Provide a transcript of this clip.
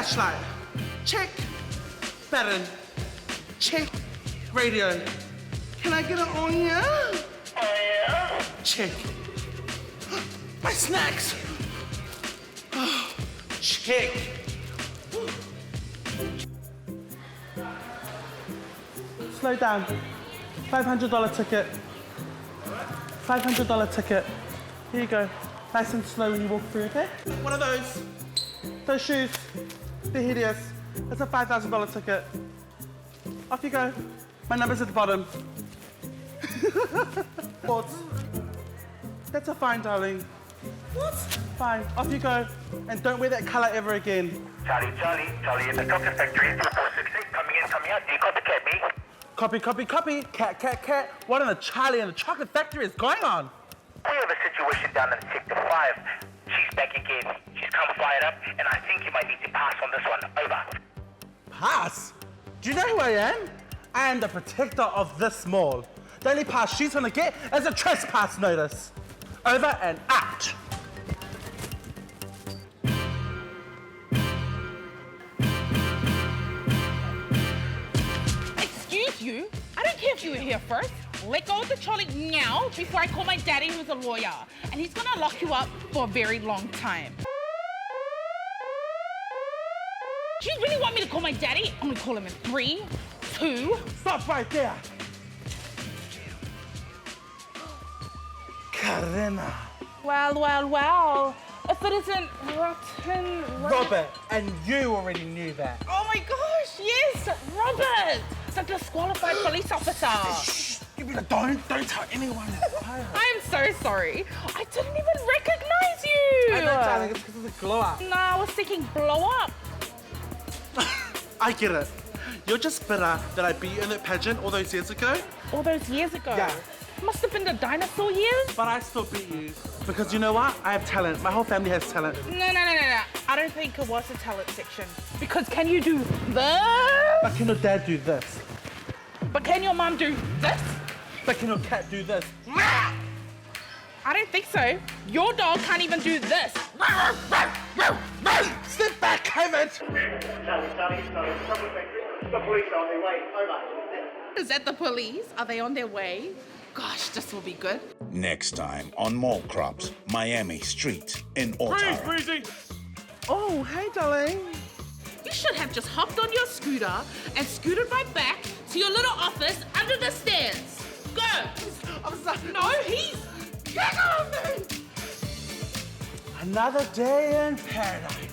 Flashlight. Check. Button. Check. Radio. Can I get it on here? Oh, yeah? Check. My snacks. Check. Slow down. $500 ticket. $500 ticket. Here you go. Nice and slow when you walk through, okay? What are those? Those shoes. They're hideous. It's a $5,000 ticket. Off you go. My number's at the bottom. What? That's a fine, darling. What? Fine. Off you go. And don't wear that color ever again. Charlie, in the chocolate factory, 2468, coming in, coming out. Do you copycat me? Copy. Cat. What in the Charlie and the chocolate factory is going on? We have a situation down in Sector 5. She's back again. She's come fired up, and I think you might need to pass on this one. Over. Pass? Do you know who I am? I am the protector of this mall. The only pass she's gonna get is a trespass notice. Over and out. Excuse you? I don't care if you were here first. Let go of the trolley now before I call my daddy, who's a lawyer. And he's gonna lock you up for a very long time. Do you really want me to call my daddy? I'm gonna call him in 3, 2... Stop right there. Karina. Well. If it isn't rotten... Robert, and you already knew that. Oh my gosh, yes, Robert! The disqualified police officer. Shh, don't tell anyone. I'm so sorry. I didn't even recognize you. I know, darling, it's because of the glow up. No, I was thinking blow up. I get it. You're just bitter that I beat you in that pageant all those years ago. All those years ago. Yeah. Must have been the dinosaur years. But I still beat you. Because you know what? I have talent. My whole family has talent. No. I don't think it was a talent section. Because can you do this? But can your dad do this? But can your mom do this? But can your cat do this? I don't think so. Your dog can't even do this. Step back, Kevin! Charlie, chocolate factory. The police are on their way. Over. Is that the police? Are they on their way? Gosh, this will be good. Next time on Mall Crops, Miami Street in Otara. Breezy. Oh, hey, darling. You should have just hopped on your scooter and scooted right back to your little office under the stairs. Go! I'm sorry. No, he's... Get on me! Another day in paradise.